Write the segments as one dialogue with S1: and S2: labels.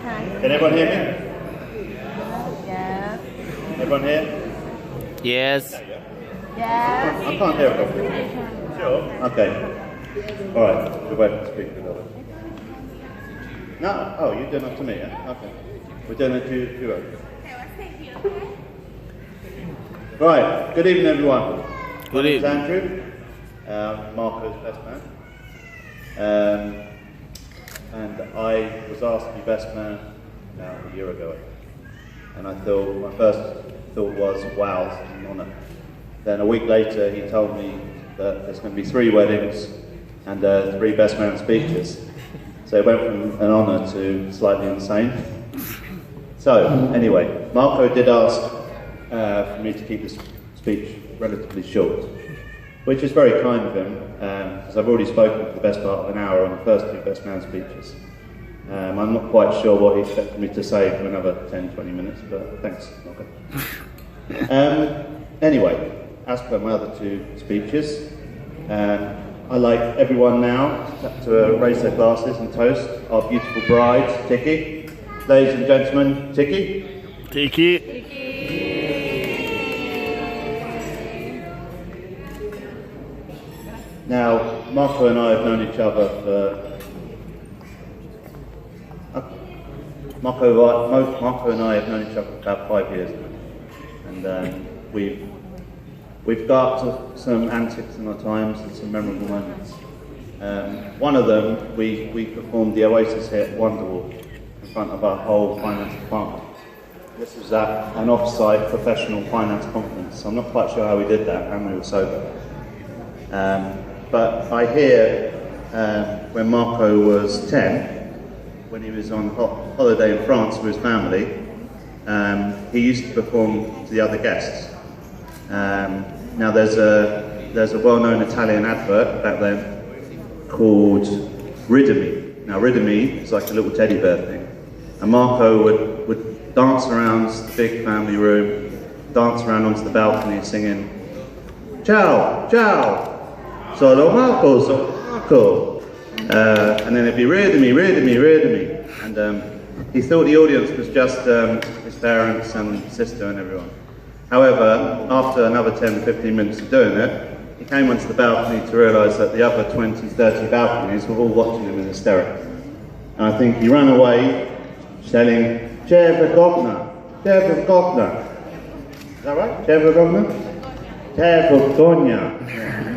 S1: Can everyone hear me?
S2: Yes.
S1: Everyone here?
S3: Yes.
S2: Yes.
S1: I can't hear properly. Sure? Okay. Alright, we'll wait for the speaker a little bit. No? Oh, you're doing it to me, yeah? Okay. We're doing it to you. Right, good evening everyone.
S3: Good evening.
S1: My name's Andrew, Marco's best man. And I was asked to be best man about a year ago. And I thought, my first thought was, wow, this is an honour. Then a week later he told me that there's going to be 3 weddings and 3 best man speeches. So it went from an honour to slightly insane. So anyway, Marco did ask for me to keep this speech relatively short, which is very kind of him, because I've already spoken for the best part of an hour on the first 2 best man speeches. I'm not quite sure what he expected me to say for another 10-20 minutes, but thanks, Marco. Anyway, as per my other 2 speeches, I'd like everyone now to raise their glasses and toast our beautiful bride, Ticky. Ladies and gentlemen, Ticky.
S3: Ticky.
S1: Now, Marco and I have known each other for... Marco and I have known each other for about 5 years now. And we've got some antics in our times and some memorable moments. One of them, we performed the Oasis hit Wonderwall in front of our whole finance department. This was at an off-site professional finance conference. I'm not quite sure how we did that, and we were sober. But I hear when Marco was 10, when he was on holiday in France with his family, he used to perform to the other guests. Now there's a well-known Italian advert back then called Ridimi. Now Ridimi is like a little teddy bear thing. And Marco would dance around the big family room, dance around onto the balcony singing, "Ciao, ciao, solo Marco, solo Marco." And then it'd be Ridimi, Ridimi, Ridimi. And he thought the audience was just his parents and sister and everyone. However, after another 10-15 minutes of doing it, he came onto the balcony to realise that the other 20-30 balconies were all watching him in hysterics. And I think he ran away yelling, "C'è vergogna, c'è vergogna." Is that right? "C'è vergogna? C'è vergogna,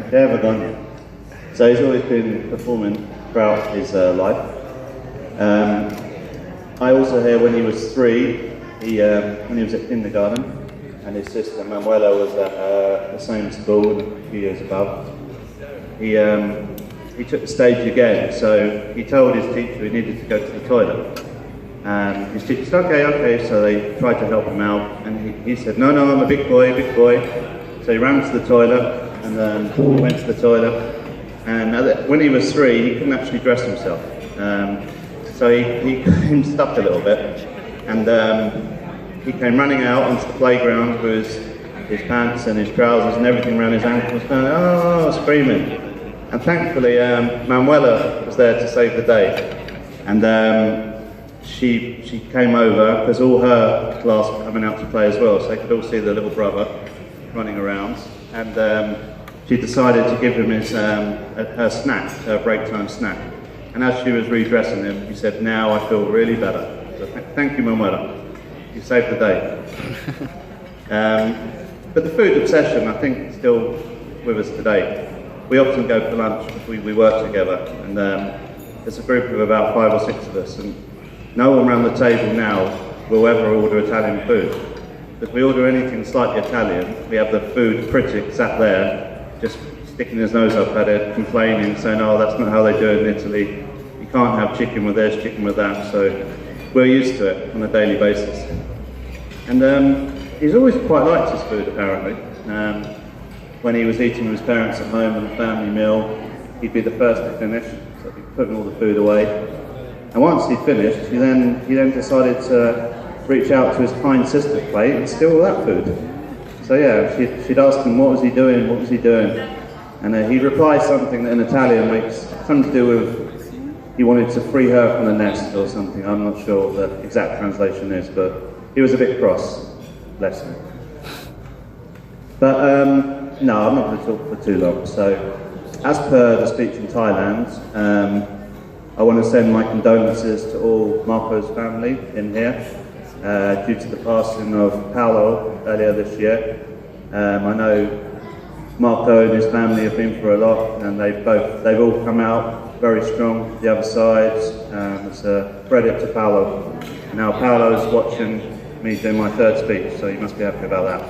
S1: c'è vergogna." So he's always been performing throughout his life. I also hear when he was 3, when he was at kindergarten, and his sister Manuela was at the same school, a few years above. He took the stage again, so he told his teacher he needed to go to the toilet. And his teacher said, okay, so they tried to help him out, and he said, no, I'm a big boy. So he ran to the toilet, and he went to the toilet, and when he was 3, he couldn't actually dress himself. So he came stuck a little bit, and he came running out onto the playground with his pants and his trousers and everything around his ankles, screaming. And thankfully, Manuela was there to save the day. And she came over, because all her class were coming out to play as well, so they could all see the little brother running around. And she decided to give him her snack, her break time snack. And as she was redressing him, he said, "Now I feel really better." So thank you, Manuela. You saved the day. But the food obsession, I think, is still with us today. We often go for lunch because we work together, and there's a group of about 5 or 6 of us, and no one around the table now will ever order Italian food. If we order anything slightly Italian, we have the food critic sat there, just sticking his nose up at it, complaining, saying, "Oh, that's not how they do it in Italy. You can't have chicken with this, chicken with that." So we're used to it on a daily basis. And he's always quite liked his food, apparently. When he was eating with his parents at home on a family meal, he'd be the first to finish, so he'd be putting all the food away. And once he'd finished, he then decided to reach out to his kind sister's plate and steal all that food. So yeah, she'd ask him what was he doing, and he'd reply something that in Italian makes something to do with he wanted to free her from the nest or something. I'm not sure what the exact translation is, but he was a bit cross, bless him. But no, I'm not going to talk for too long. So, as per the speech in Thailand, I want to send my condolences to all Marco's family in here due to the passing of Paolo earlier this year. I know Marco and his family have been through a lot, and they've all come out very strong. The other side, it's a credit to Paolo. Now Paolo's watching me do my third speech, so you must be happy about that.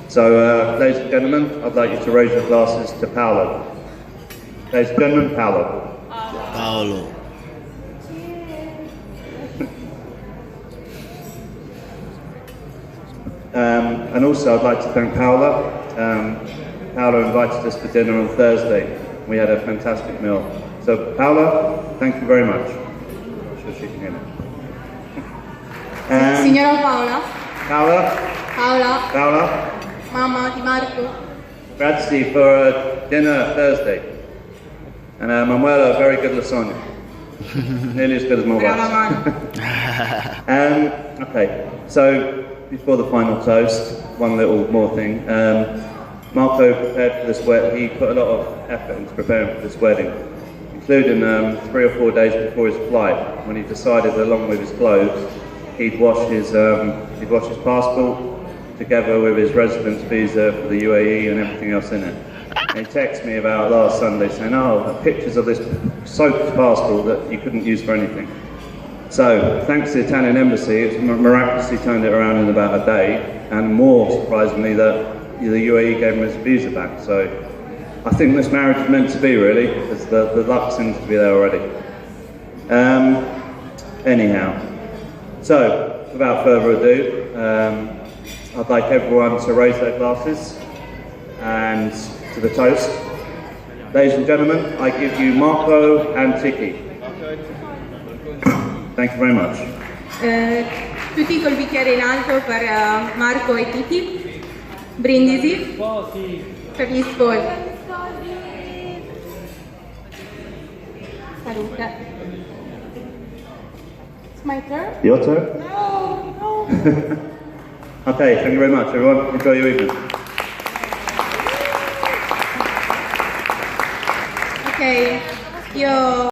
S1: So, ladies and gentlemen, I'd like you to raise your glasses to Paolo. Ladies and gentlemen, Paolo.
S3: Paolo.
S1: And also I'd like to thank Paola. Paola invited us for dinner on Thursday. We had a fantastic meal. So Paola, thank you very much. I'm sure she can hear me.
S2: Signora Paola.
S1: Paola.
S2: Paola.
S1: Paola.
S2: Mamma di Marco.
S1: Grazie for dinner Thursday. And Manuela, very good lasagna. Nearly as good as my
S2: Brava
S1: wife's. Okay, so before the final toast, one little more thing. Marco prepared for this wedding. He put a lot of effort into preparing for this wedding, including 3 or 4 days before his flight, when he decided, along with his clothes, he'd wash his passport together with his residence visa for the UAE and everything else in it. And he texted me about last Sunday saying, "Oh, pictures of this soaked passport that you couldn't use for anything." So, thanks to the Italian embassy, it's miraculously turned it around in about a day, and more surprisingly that the UAE gave him his visa back. So, I think this marriage is meant to be, really, because the luck seems to be there already. Anyhow, so without further ado, I'd like everyone to raise their glasses and to the toast. Ladies and gentlemen, I give you Marco and Ticky. Thank you very much.
S2: Tutti col bicchiere in alto per Marco e Ticky. Brindisi per gli sposi. Salute. It's my turn?
S1: Your turn?
S2: No.
S1: Okay, thank you very much, everyone. Enjoy your evening.
S2: Ok, io